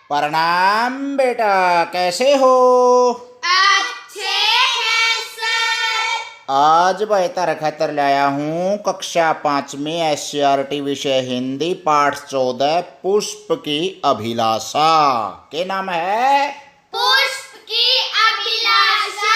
प्रणाम बेटा, कैसे हो? अच्छे हैं सर। आज बेहतर खतर लाया हूँ कक्षा 5 SCRT विषय हिंदी पाठ 14 पुष्प की अभिलाषा। के नाम है? पुष्प की अभिलाषा।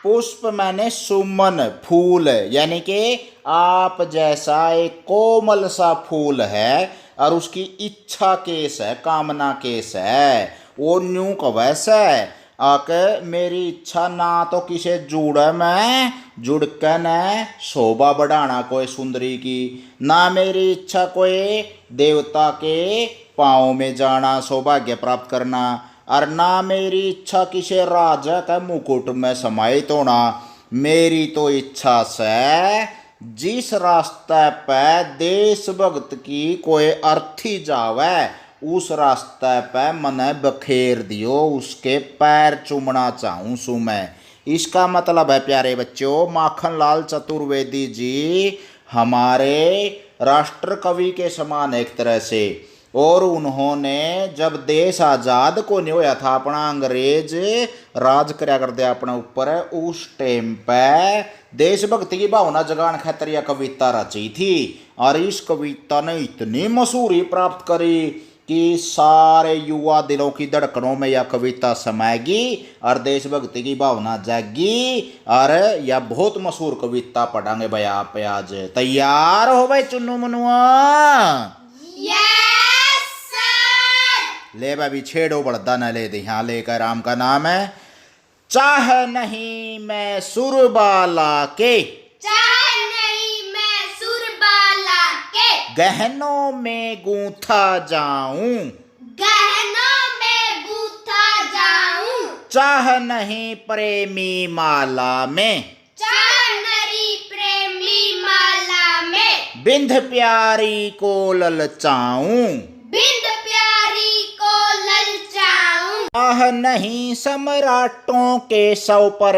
पुष्प मैंने सुमन, फूल, यानी कि आप जैसा एक कोमल सा फूल है और उसकी इच्छा केस है, कामना केस है। वो न्यू कवैस है आके मेरी इच्छा ना तो किसे जुड़े मैं जुड़ के न शोभा बढ़ाना कोई सुंदरी की, ना मेरी इच्छा कोई देवता के पाँव में जाना सौभाग्य प्राप्त करना, और ना मेरी इच्छा किसी राजा का मुकुट में समाहित होना। मेरी तो इच्छा से जिस रास्ते पे देशभक्त की कोई अर्थी जावे उस रास्ते पे मने बखेर दियो, उसके पैर चूमना चाहूँ सू मैं। इसका मतलब है प्यारे बच्चों, माखन लाल चतुर्वेदी जी हमारे राष्ट्र कवि के समान एक तरह से। और उन्होंने जब देश आज़ाद को नहीं होया था, अपना अंग्रेज राज करया कर दिया अपने ऊपर, उस टाइम पे देशभक्ति की भावना जगाने खातिर यह कविता रची थी। और इस कविता ने इतनी मशहूरी प्राप्त करी कि सारे युवा दिलों की धड़कनों में यह कविता समाएगी और देशभक्ति की भावना जाएगी। और यह बहुत मशहूर कविता पढ़ांगे भाई आप आज। तैयार हो भाई चुन्नू मनुआ? Yes sir. ले भाई छेड़ो बड़दा न ले दे। यहाँ लेकर राम का नाम है। चाह नहीं मैं सुरबाला के, चाह नहीं मैं सुरबाला के, गहनों में गूंथा जाऊं, गहनों में गूंथा जाऊं। चाह नहीं प्रेमी माला में, चाह नहीं प्रेमी माला में, बिंध प्यारी को ललचाऊं, बिंद प्यारी को ललचाऊं। चाह नहीं सम्राटों के सौ पर,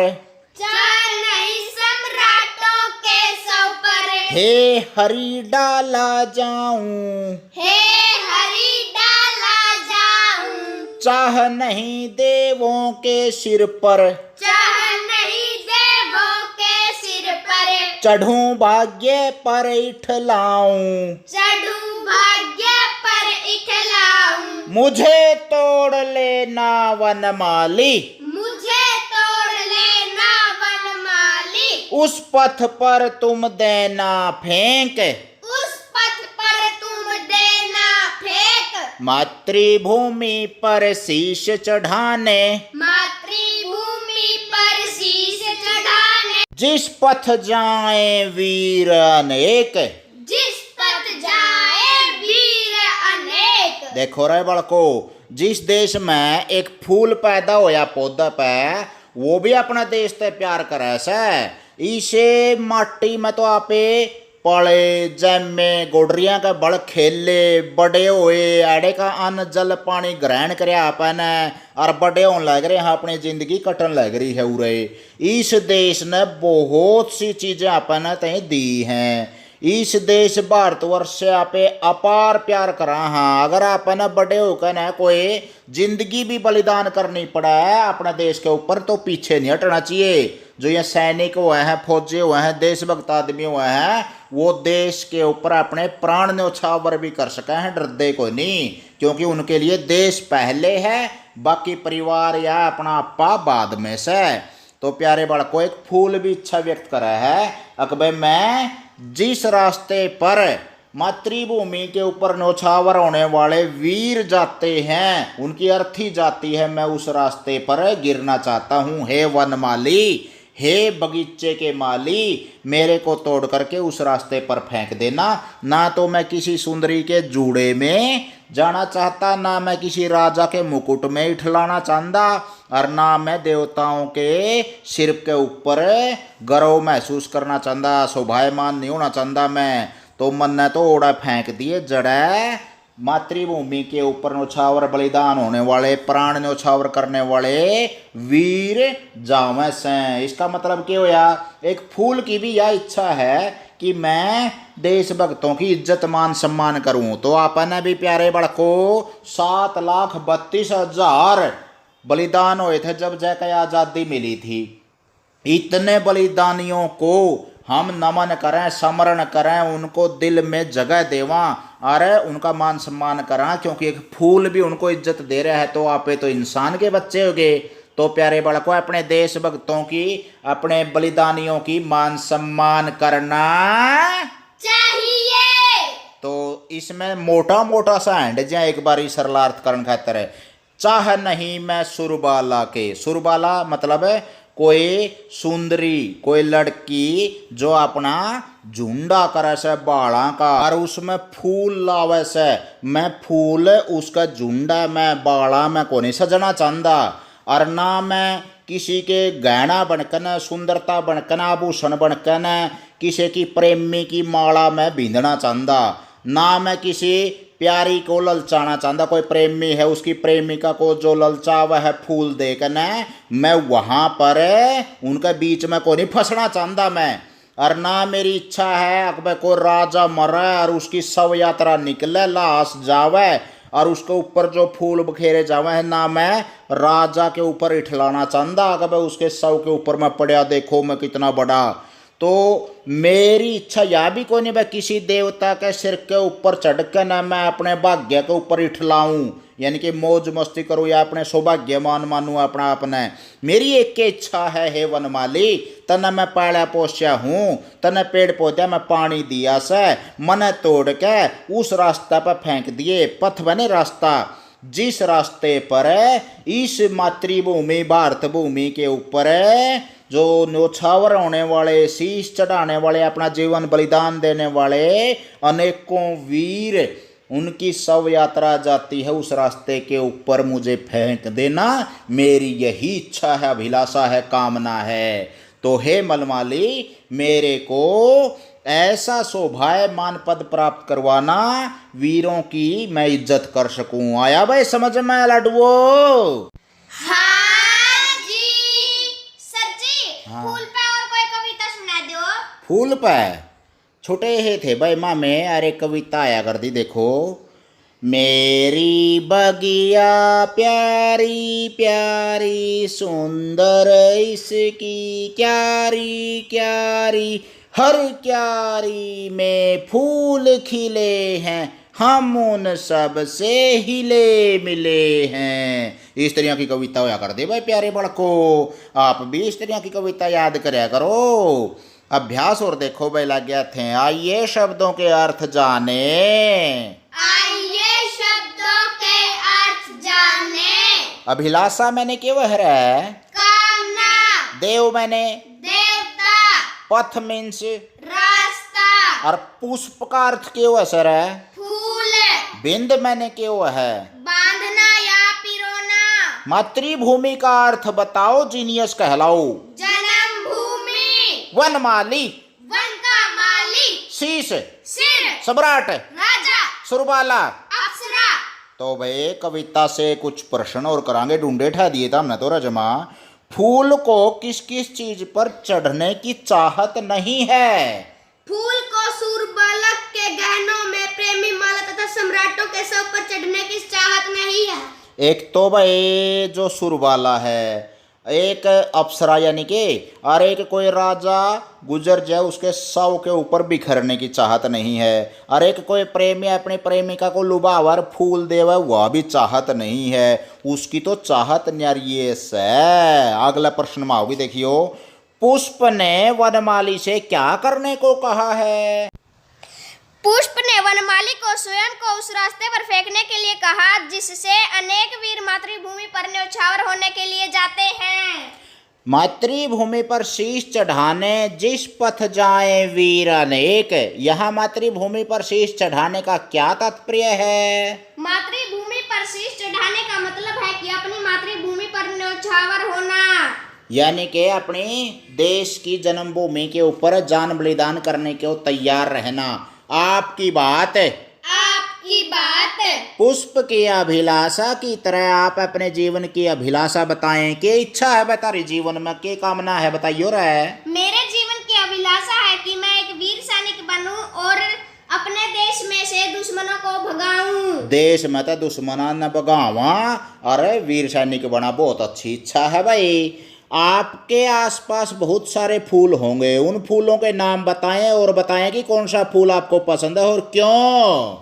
चाह नहीं सम्राटों के सौ पर, हे हरि डाला जाऊं, हे हरि डाला जाऊं। चाह नहीं देवों के सिर पर, चाह नहीं देवों के सिर पर, चढ़ूं भाग्य पर इठलाऊं, चढ़ूं भाग्य पर इठलाऊं। मुझे तोड़ लेना वनमाली, मुझे तोड़ लेना वनमाली, उस पथ पर तुम देना फेंक, उस पथ पर तुम देना फेंक। मातृभूमि पर शीश चढ़ाने, मातृभूमि पर शीश चढ़ाने, जिस पथ जाए वीर अनेक। जिस पथ जाए वीर अनेक। देखो रे बड़को, जिस देश में एक फूल पैदा होया पौधा पे, वो भी अपना देश ते प्यार करे से। इसे माटी में तो आपे पले जमे गोडरिया का बड़ खेले बड़े हुए, आड़े का अन्न जल पानी ग्रहण करया आपने और बड़े होने लग रहे हैं, अपनी जिंदगी कटन लग रही है उरे। इस देश ने बहुत सी चीजें आपने तय दी हैं। इस देश भारतवर्ष से आपे अपार प्यार करा। हाँ, अगर आपने बड़े होकर ना कोई जिंदगी भी बलिदान करनी पड़ा है अपने देश के ऊपर तो पीछे नहीं हटना चाहिए। जो ये सैनिक हुए हैं, फौजी हुए हैं, देशभक्त आदमी हुए हैं, वो देश के ऊपर अपने प्राण न्यौछावर भी कर सके हैं, डरते कोई नहीं, क्योंकि उनके लिए देश पहले है, बाकी परिवार या अपना आपा बाद में से। तो प्यारे बालको, एक फूल भी इच्छा व्यक्त करा है अकबे मैं जिस रास्ते पर मातृभूमि के ऊपर न्यौछावर होने वाले वीर जाते हैं, उनकी अर्थी जाती है, मैं उस रास्ते पर गिरना चाहता हूँ। हे वनमाली, हे बगीचे के माली, मेरे को तोड़ करके उस रास्ते पर फेंक देना। ना तो मैं किसी सुंदरी के जूड़े में जाना चाहता, ना मैं किसी राजा के मुकुट में इठलाना चाहता, और ना मैं देवताओं के सिर के ऊपर गर्व महसूस करना चाहता, शोभायमान नहीं होना चाहता मैं। तो मन ने तो ओड़ा फेंक दिए जड़े मातृभूमि के ऊपर न्यौछावर बलिदान होने वाले, प्राण न्यौछावर करने वाले वीर जावे से। इसका मतलब क्या होया, एक फूल की भी यह इच्छा है कि मैं देशभक्तों की इज्जत मान सम्मान करूं। तो आपने भी प्यारे बड़को 7,32,000 बलिदान हुए थे जब जय आज़ादी मिली थी। इतने बलिदानियों को हम नमन करें, स्मरण करें, उनको दिल में जगह देवा, अरे उनका मान सम्मान करें, क्योंकि एक फूल भी उनको इज्जत दे रहा है। तो आप तो इंसान के बच्चे हो गए। तो प्यारे बड़को अपने देशभक्तों की, अपने बलिदानियों की मान सम्मान करना चाहिए। तो इसमें मोटा मोटा सा हैंड जहाँ एक बार सरलार्थ करण खातर है। चाह नहीं मैं सुरबाला के, सुरबाला मतलब है कोई सुंदरी, कोई लड़की जो अपना झुंडा करे से बाड़ा का और उसमें फूल लावे से, मैं फूल उसका झुंडा में बाड़ा में को नहीं सजना चाहता। और ना मैं किसी के गहना बनकर, सुंदरता बनकर, आभूषण बनकर किसी की प्रेमी की माला में बींधना चाहता। ना मैं किसी प्यारी को ललचाना चाहता, कोई प्रेमी है उसकी प्रेमिका को जो ललचावा है फूल देकर मैं वहाँ पर उनके बीच में को नहीं फंसना चाहता मैं। और ना मेरी इच्छा है अकबर को राजा मरे और उसकी शव यात्रा निकले, लाश जावे और उसके ऊपर जो फूल बखेरे जावे है, ना मैं राजा के ऊपर इठलाना चाहता अकबर उसके शव के ऊपर मैं पड़ा देखो मैं कितना बड़ा। तो मेरी इच्छा यह भी कोई नहीं भाई किसी देवता के सिर के ऊपर चढ़ के ना मैं अपने भाग्य के ऊपर इठलाऊं, यानी कि मौज मस्ती करूँ या अपने सौभाग्यमान मानूँ अपना अपने। मेरी एक ही इच्छा है हे वनमाली, तना मैं पाला पोषा हूँ, तना पेड़ पौधे में पानी दिया से, मन तोड़ के उस रास्ता पर फेंक दिए। पथ बने रास्ता, जिस रास्ते पर इस मातृभूमि भारत भूमि के ऊपर जो न्योछावर होने वाले, शीश चढ़ाने वाले, अपना जीवन बलिदान देने वाले अनेकों वीर, उनकी शव यात्रा जाती है, उस रास्ते के ऊपर मुझे फेंक देना। मेरी यही इच्छा है, अभिलाषा है, कामना है। तो हे मलमाली, मेरे को ऐसा शोभायमान पद प्राप्त करवाना, वीरों की मैं इज्जत कर सकूं। आया भाई समझ में लडुओ? हाँ जी सर जी। हाँ। फूल पे और कोई कविता सुना दो। फूल पे छोटे हे थे भाई माँ में, अरे कविता आया कर दी देखो। मेरी बगिया प्यारी प्यारी, सुंदर इसकी क्यारी क्यारी, हर क्यारी में फूल खिले हैं, हम उन सब से हिले मिले हैं। इस तरह की कविता होया कर दे भाई प्यारे बड़को। आप भी इस तरह की कविता याद करया करो। अभ्यास और देखो भाई लग गया थे। आइए शब्दों के अर्थ जाने, आइए शब्दों के अर्थ जाने। अभिलाषा मैंने क्या वह है, कामना। देव मैंने देवता। पथ मीन्स रास्ता। और पुष्प का अर्थ क्या हुआ सर है, फूल। बिंद मैंने क्या हुआ है, बांधना या पिरोना। मातृभूमि का अर्थ बताओ, जीनियस कहलाओ। जन्म भूमि। वनमाली, वन का माली। शीश, सिर। सम्राट, राजा। सुरबाला। अप्सरा। तो भाई कविता से कुछ प्रश्न और करांगे, ढूंढे ठा दिए था हमने तो रजमा। फूल को किस किस चीज पर चढ़ने की चाहत नहीं है? फूल को सूरबालक के गहनों में, प्रेमी माला तथा सम्राटों के शव पर चढ़ने की चाहत नहीं है। एक तो भाई जो सुरबाला है, एक अप्सरा यानी कि, और एक कोई राजा गुजर जाए उसके शव के ऊपर बिखरने की चाहत नहीं है, और एक कोई प्रेमी अपनी प्रेमिका को लुभावर फूल देवे वह भी चाहत नहीं है। उसकी तो चाहत न्यारी से। अगला प्रश्न में आओगी देखियो। पुष्प ने वनमाली से क्या करने को कहा है? पुष्प ने वनमाली को स्वयं को उस रास्ते पर फेंकने के लिए कहा जिससे अनेक वीर मातृभूमि पर न्योछावर होने के लिए जाते हैं। मातृभूमि पर शीश चढ़ाने जिस पथ जाए वीर अनेक, यहाँ मातृभूमि पर शीश चढ़ाने का क्या तात्पर्य है? मातृभूमि पर शीश चढ़ाने का मतलब है कि अपनी मातृभूमि पर न्योछावर होना, यानी कि अपने देश की जन्मभूमि के ऊपर जान बलिदान करने को तैयार रहना। आपकी बात, आपकी बात। पुष्प की अभिलाषा की तरह आप अपने जीवन की अभिलाषा बताएं। क्या इच्छा है बतारी जीवन में, क्या कामना है बताइयो रे। मेरे जीवन की अभिलाषा है कि मैं एक वीर सैनिक बनूं और से दुश्मनों को भगाऊं। देश में तो दुश्मना न बगावा। अरे वीर सैनिक बना, बहुत अच्छी इच्छा है भाई। आपके आसपास बहुत सारे फूल होंगे, उन फूलों के नाम बताएं और बताएं कि कौन सा फूल आपको पसंद है और क्यों।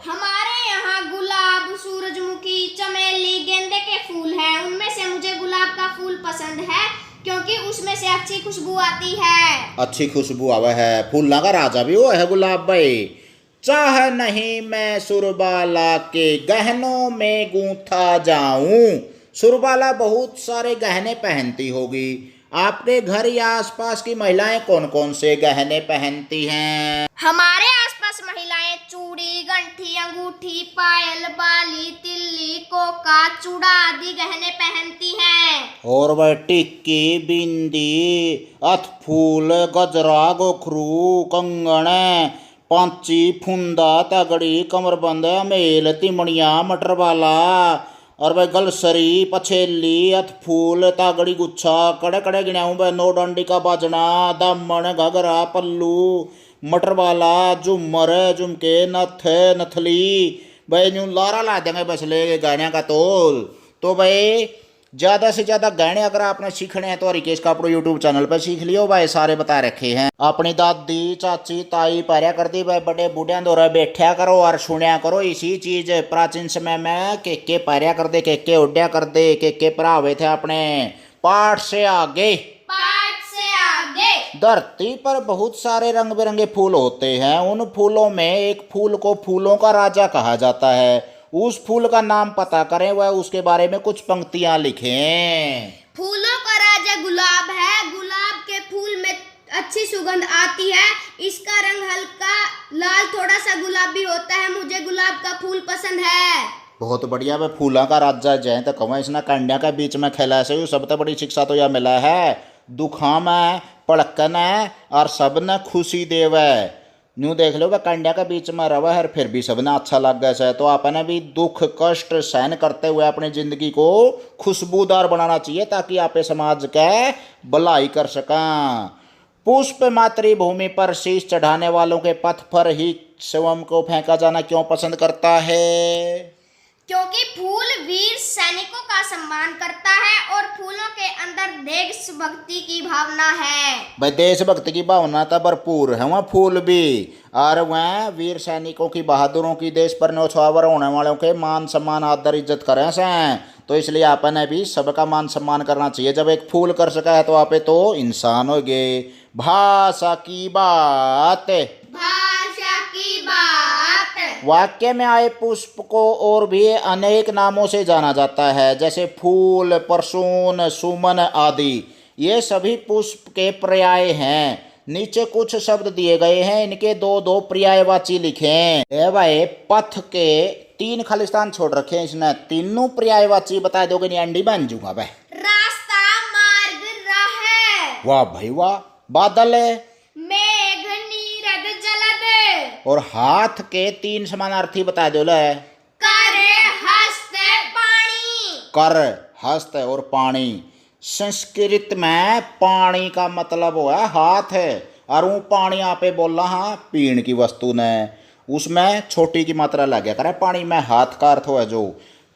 हमारे यहाँ गुलाब, सूरजमुखी, चमेली, गेंदे के फूल हैं। उनमें से मुझे गुलाब का फूल पसंद है क्योंकि उसमें से अच्छी खुशबू आती है। अच्छी खुशबू आवे है, फूलों का राजा भी वो है गुलाब भाई। चाह नहीं मैं सुरबाला के गहनों में गूंथा जाऊं। सुरबाला बहुत सारे गहने पहनती होगी। आपके घर या आसपास की महिलाएं कौन कौन से गहने पहनती हैं? हमारे आसपास महिलाएं चूड़ी, गंठी, अंगूठी, पायल, बाली, तिल्ली, कोका, चूड़ा आदि गहने पहनती हैं। और वह टिक्की, बिंदी, अतफूल, गजरा, गोखरू, कंगन, पांची, फुंदा, तगड़ी, कमरबंद, अमेल, तिमड़िया, मटरवाला और वह गलसरी, पछेली, अतफूल, तागड़ी, गुच्छा, कड़े कड़े गिनाऊं वह नौ डंडी का बाजना, दामन, घगरा, पल्लू, मटरवाला, झुमर, झुमके, नथ, नथली, भाई यूं लारा ला देंगे बस ले गाने का तोल। तो भाई ज़्यादा से ज़्यादा गहने अगर आपने सीखने हैं तो हरिकेश कापड़ो यूट्यूब चैनल पर सीख लियो भाई, सारे बता रखे हैं। अपनी दादी, चाची, ताई पाया करती भाई, बड़े बूढ़िया दौरा बैठा करो और सुनया करो इसी चीज़। प्राचीन समय में के पाया कर दे, के उड्या कर दे, के पढ़ावे थे अपने पाठ से आगे। पाठ से आगे। धरती पर बहुत सारे रंग बिरंगे फूल होते हैं। उन फूलों में एक फूल को फूलों का राजा कहा जाता है। उस फूल का नाम पता करें, वह उसके बारे में कुछ पंक्तियां लिखें। फूलों का राजा गुलाब है। गुलाब के फूल में अच्छी सुगंध आती है। इसका रंग हल्का लाल, थोड़ा सा गुलाबी होता है। मुझे गुलाब का फूल पसंद है। बहुत बढ़िया। वह फूलों का राजा जय तो कहूँ इसने कंडिया के बीच में खेला से सबसे बड़ी शिक्षा तो यह मिला है, दुखा में पड़कन है और सब न खुशी देवे। न्यू देख लो वह कंडिया के बीच में रवा है फिर भी सबने अच्छा लग गया है। तो आपने भी दुख कष्ट सहन करते हुए अपनी जिंदगी को खुशबूदार बनाना चाहिए ताकि आप समाज के भलाई कर सकें। पुष्प मातृभूमि पर शीश चढ़ाने वालों के पथ पर ही स्वयं को फेंका जाना क्यों पसंद करता है? क्योंकि फूल वीर सैनिकों का सम्मान करता है और फूलों के अंदर देशभक्ति की भावना है। भाई देशभक्ति की भावना तो भरपूर है वहाँ फूल भी, और वह वीर सैनिकों की बहादुरों की देश पर न्यौछावर होने वालों के मान सम्मान आदर इज्जत करें से। तो इसलिए आपने भी सबका मान सम्मान करना चाहिए। जब एक फूल कर सका है तो आप तो इंसान हो गए। भाषा की बात, भाषा की बात। वाक्य में आए पुष्प को और भी अनेक नामों से जाना जाता है, जैसे फूल, परसून, सुमन आदि। ये सभी पुष्प के पर्याय हैं। नीचे कुछ शब्द दिए गए हैं, इनके दो दो पर्यायवाची लिखें। ए भाई पथ के 3 खालिस्तान छोड़ रखे हैं इसने, तीनों पर्यायवाची बता दोगे नहीं अंडी बन जूंगा भाई। रास्ता, मार्ग, राह। वाह भाई वाह। बादल, मेघ, नीरद, जलद। और हाथ के 3 समानार्थी बता दो ले। कर, हस्त, पानी। कर, हस्त और पानी। संस्कृत में पानी का मतलब हुआ हाथ है, और वो पानी आप बोल रहा पीण की वस्तु ने, उसमें छोटी की मात्रा लगे करे। पानी में हाथ का अर्थ है जो।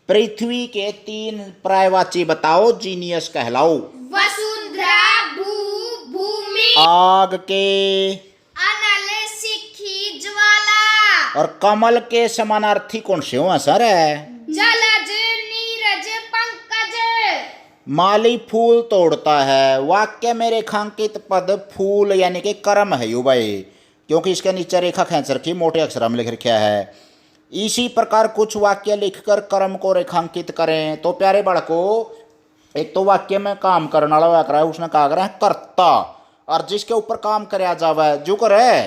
पृथ्वी के 3 पर्यायवाची बताओ, जीनियस कहलाओ। वसुंधरा, भूमि। आग के, अनल, सिक्खी, ज्वाला। और कमल के समानार्थी कौन से हो सर? जलज, नीरज, पंकज। माली फूल तोड़ता है। वाक्य में रेखांकित पद फूल यानी कि कर्म है यू भाई, क्योंकि इसके नीचे रेखा खींच रखी, मोटे अक्षर में लिख रखा है। इसी प्रकार कुछ वाक्य लिखकर कर्म को रेखांकित करें। तो प्यारे बालकों, एक तो वाक्य में काम करने वाला वाक्य है, उसने कहा है कर्ता, और जिसके ऊपर काम कराया जावे जो करे।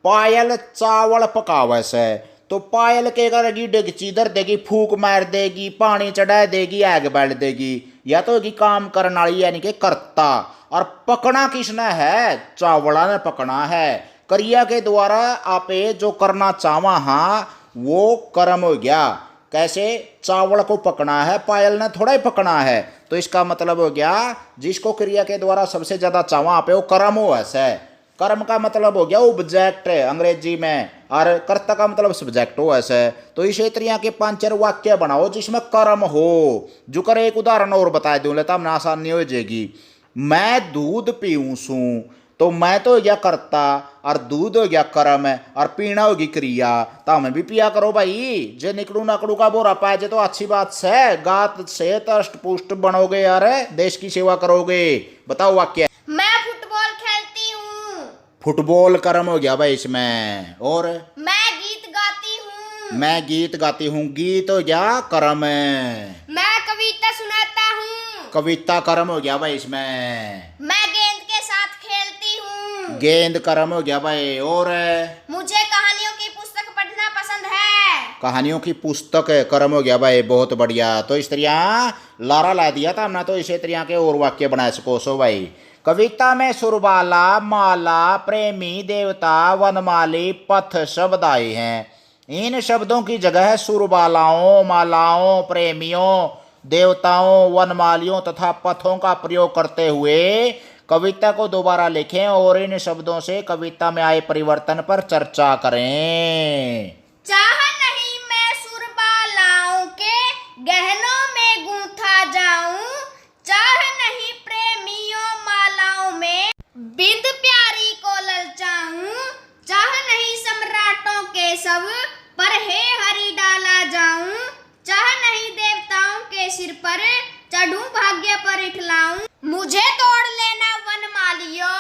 पायल चावल पकावे से, तो पायल के करेगी, डेगची धर देगी, फूक मार देगी, पानी चढ़ा देगी, आग बैठ देगी। या तो होगी काम करने वाली यानी कि कर्ता। और पकना किसने है? चावला ने पकना है। क्रिया के द्वारा आप जो करना चाहवा हाँ वो कर्म हो गया। कैसे? चावल को पकना है, पायल ने थोड़ा ही पकना है। तो इसका मतलब हो गया जिसको क्रिया के द्वारा सबसे ज्यादा चाहवा आप वो कर्म हो ऐसे। कर्म का मतलब हो गया ऑब्जेक्ट अंग्रेजी में, और कर्ता का मतलब सब्जेक्ट हो ऐसे। तो इस तरिया के 5 वाक्य बनाओ जिसमें कर्म हो। जो कर एक उदाहरण और बता दूं लेता हमने आसानी हो जाएगी। मैं दूध पीऊँ सू, तो मैं तो हो गया कर्ता और दूध हो गया कर्म और पीना होगी क्रिया। तो हमें भी पिया करो भाई, जे निकड़ू नकड़ू का बोरा पाए जे तो अच्छी बात से गात से अष्ट पुष्ट बनोगे यार, देश की सेवा करोगे। बताओ वाक्य। मैं फुटबॉल खेलती हूँ। फुटबॉल कर्म हो गया भाई इसमें। और मैं गीत गाती हूँ। मैं गीत गाती हूँ, गीत हो गया कर्म। मैं कविता सुनाता हूँ। कविता कर्म हो गया भाई इसमें। मैं गेंद के साथ खेलती हूँ। गेंद कर्म हो गया भाई। और मुझे कहानियों की पुस्तक पढ़ना पसंद है। कहानियों की पुस्तक कर्म हो गया भाई, बहुत बढ़िया। तो इस तरह लारा ला दिया था हमने, तो इसी तरह के और वाक्य बना सको सो भाई। कविता में सुरबाला, माला, प्रेमी, देवता, वनमाली, पथ शब्द आए हैं। इन शब्दों की जगह सुरबालाओं, मालाओं, प्रेमियों, देवताओं, वनमालियों तथा पथों का प्रयोग करते हुए कविता को दोबारा लिखें और इन शब्दों से कविता में आए परिवर्तन पर चर्चा करें। चाह नहीं मैं सुरबालाओं के गहनों में गूंथा जाऊं, चाह नहीं प्रेमियों मालाओं में बिंद प्यारी को ललचाऊं, चाह नहीं सम्राटों के सब पर हे हरि डाला जाऊं, चाह नहीं देवताओं के सिर पर चढ़ूं भाग्य पर इठलाऊं। मुझे तोड़ लेना वनमालियों,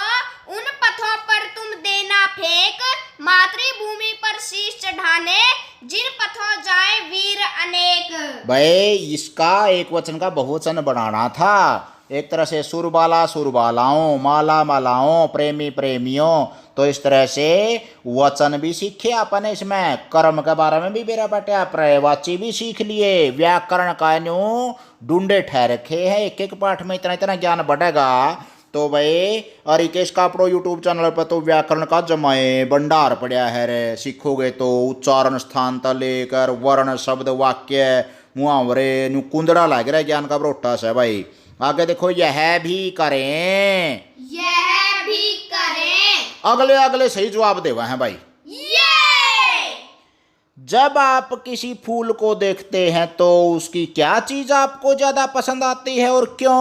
उन पथों पर तुम देना फेंक, मातृभूमि पर शीश चढ़ाने जिन पथों जाए वीर अनेक। भाई इसका एक वचन का बहुवचन बनाना था। एक तरह से सुरबाला सुरबालाओं, माला मालाओं, प्रेमी प्रेमियों। तो इस तरह से वचन भी सीखे अपन इसमें, कर्म के बारे में भी मेरा बेटा पर्यायवाची भी सीख लिए, व्याकरण का न्यू ढूंढे ठहर रखे हैं। एक एक पाठ में इतना इतना ज्ञान बढ़ेगा। तो भाई और रिकेश कापड़ो यूट्यूब चैनल पर तो व्याकरण का जमाए भंडार पड़ा है रे। सीखोगे तो उच्चारण स्थान तक लेकर वर्ण शब्द वाक्य मुहावरे न्यू कुंदड़ा लग रहा है ज्ञान का बरोटा से भाई। आगे देखो, यह भी करें, यह भी करें। अगले अगले सही जवाब देवा है भाई। ये जब आप किसी फूल को देखते हैं तो उसकी क्या चीज आपको ज्यादा पसंद आती है और क्यों?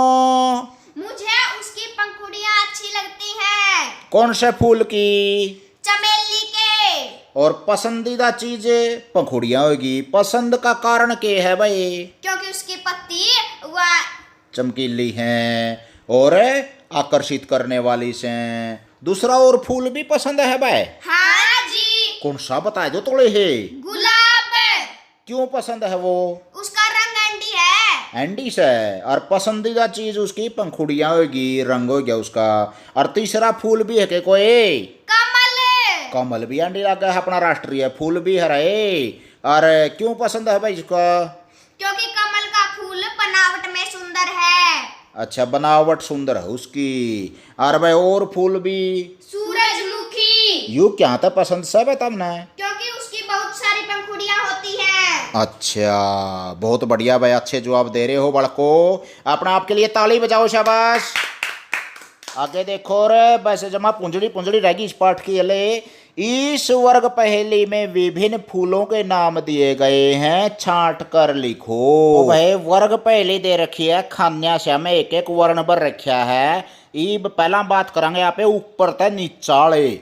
मुझे उसकी पंखुड़ियां अच्छी लगती हैं। कौन से फूल की? चमेली के। और पसंदीदा चीज पंखुड़ियां होगी। पसंद का कारण क्या है भाई? क्योंकि उसकी पत्ती वह चमकीली हैं और आकर्षित करने वाली से। दूसरा और फूल भी पसंद है भाई? हाँ जी। कौन सा बताए दो थोड़े है। गुलाब। क्यों पसंद है वो? उसका रंग एंडी है। एंडी से। और पसंदीदा चीज उसकी पंखुड़ियां होगी, रंग हो गया उसका। और तीसरा फूल भी है कि कोई? कमल। कमल भी एंडी लगा है, अपना राष्ट्रीय फूल भी है रे। और क्यों पसंद है भाई इसका? क्योंकि कमल का फूल बनावट में सुंदर है। अच्छा, बनावट सुंदर है उसकी। और भाई और फूल भी? सूरजमुखी। यू क्या था पसंद सब है तमने? क्योंकि उसकी बहुत सारी पंखुड़ियां होती हैं। अच्छा, बहुत बढ़िया भाई, अच्छे जवाब दे रहे हो बड़को। अपना आपके लिए ताली बजाओ, शाबाश। आगे देखो रे, वैसे जमा पुंजड़ी पुंजड़ी रहेगी इस पाठ की। ले इस वर्ग पहेली में विभिन्न फूलों के नाम दिए गए हैं, छांट कर लिखो। तो भाई वर्ग पहेली दे रखी है, खान्या से में एक एक वर्ण पर रखा है। इब पहला बात करेंगे यहाँ पे ऊपर तक नीचाले।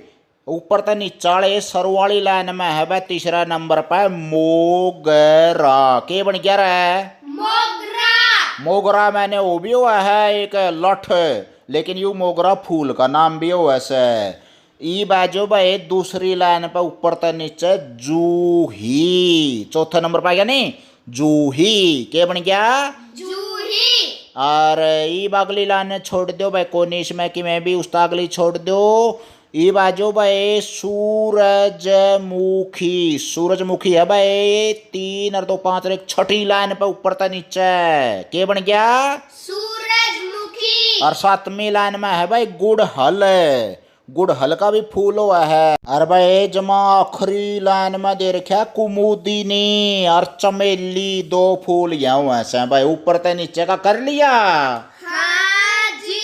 ऊपर तक नीचाले सर वाली लाइन में है भाई तीसरा नंबर पर मोगरा। के बन गया है? मोगरा। मोगरा मैंने वो भी हुआ है एक लठ, लेकिन यू मोगरा फूल का नाम भी हो ऐसे। ई बाजो भाई दूसरी लाइन पर ऊपर तक नीचे जूही। चौथे नंबर पर क्या नहीं? जूही। के बन गया? जूही। और ई अगली लाइन छोड़ दो भाई, कोनिश में कि मैं भी उसका अगली छोड़ दो। ई बाजो भाई सूरजमुखी। सूरजमुखी है भाई 3 और 2 5 और एक छठी लाइन पर ऊपर तक नीचे। के बन गया? सूरजमुखी। और 7वीं लाइन में है भाई गुड़हल। गुड़हल का भी फूल हुआ है। और भाई जमा आखिरी लाइन में दे रखा है कुमुदिनी और चमेली, 2 फूल यहाँ हुए हैं भाई। ऊपर तक नीचे का कर लिया? हाँ जी।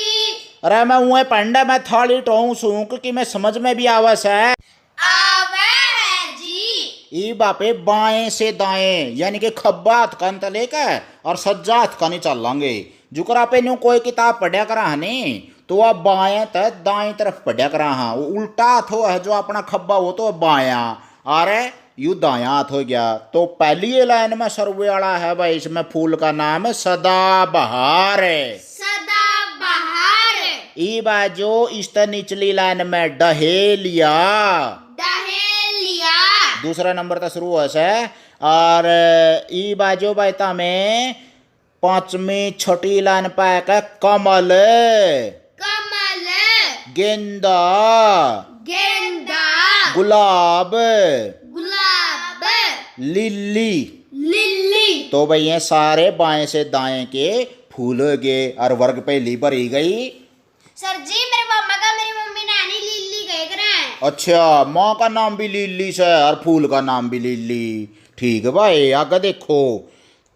अरे मैं उहे पंडा मैं थाली टोऊ सूक कि मैं समझ में भी आवस है। आवे है जी। ई बापे बाएं से दाएं यानी कि खब्बा हाथ का अंत लेकर और सज्जा हाथ का नहीं चल लांगे। जुकरा पे न्यू कोई किताब पढ़िया करा हने तो आप बाएं तक दाएं तरफ पढ़िया करा हाँ, वो उल्टा हाथ हो है जो अपना खब्बा हो तो बाया अरे यू दाया हाथ हो गया। तो पहली ये लाइन में सर्वे वाला है भाई, इसमें फूल का नाम है सदाबहार। सदाबहार। ई बाजो इस निचली लाइन में डहेलिया। डहेलिया। दूसरा नंबर तक शुरू है से। और ई बाजो बायता में पांचवी छोटी लाइन पे का कमल। कमल। गेंदा। गेंदा। गुलाब। गुलाब। लिली। लिली। तो भाई ये सारे बाएं से दाएं के फूल गए और वर्ग पहली भरी गई। सर जी मेरे पापा का मेरी मम्मी ने आनी लिली कह कर है। अच्छा, माँ का नाम भी लिली से और फूल का नाम भी लिली। ठीक है भाई, आगे देखो।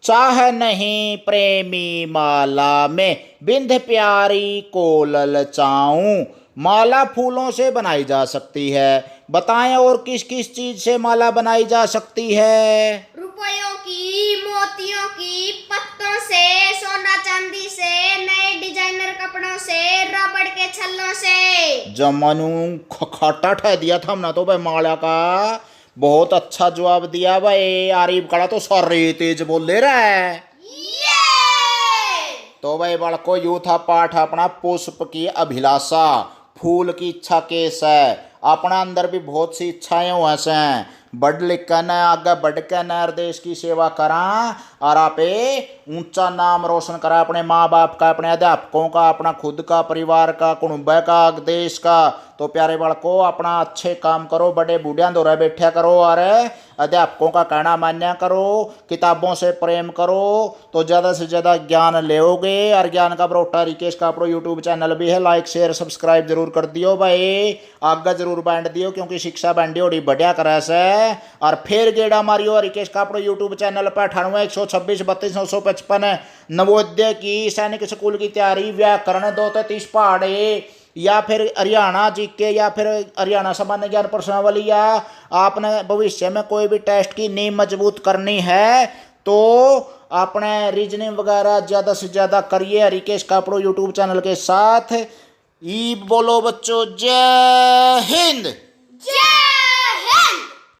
चाह नहीं प्रेमी माला में बिंद प्यारी को ललचाऊं। माला फूलों से बनाई जा सकती है, बताएं और किस किस चीज से माला बनाई जा सकती है? रुपयों की, मोतियों की, पत्तों से, सोना चांदी से, नए डिजाइनर कपड़ों से, रबड़ के छल्लों से। जमनु खट्टा ठह दिया था हमने तो भाई माला का। बहुत अच्छा जवाब दिया भाई। आरिफ कड़ा तो सारे तेज बोल ले रहा है। तो भाई बालको यू था पाठ अपना पुष्प की अभिलाषा, फूल की इच्छा केस है। अपना अंदर भी बहुत सी इच्छाएं हुआ से बढ़ लिख कर आगे बढ़ के नर देश की सेवा करा और आप ऊंचा नाम रोशन करा, अपने माँ बाप का, अपने अध्यापकों का, अपना खुद का, परिवार का, कुटुंब का, देश का। तो प्यारे बालको अपना अच्छे काम करो, बड़े बूढ़िया दौरे बैठा करो और अध्यापकों का कहना मान्या करो, किताबों से प्रेम करो तो ज़्यादा से ज़्यादा ज्ञान लोगे। और ज्ञान का बरोटा रिकेश का अपना यूट्यूब चैनल भी है, लाइक शेयर सब्सक्राइब जरूर कर दियो भाई, आगे जरूर बांट दियो क्योंकि शिक्षा बांडी होड़ी बढ़िया करे से। और फिर गेड़ा मारियो रिकेश का अपना यूट्यूब चैनल पर 98 126 32 955 नवोदय की सैनिक स्कूल की तैयारी, व्याकरण 2 से 30 पहाड़े या फिर हरियाणा जीके या फिर हरियाणा सामान्य ज्ञान प्रश्नावली, या आपने भविष्य में कोई भी टेस्ट की नींव मजबूत करनी है तो अपने रीजनिंग वगैरह ज़्यादा से ज़्यादा करिए हरिकेश कापड़ो यूट्यूब चैनल के साथ। ई बोलो बच्चों, जय हिंद। जय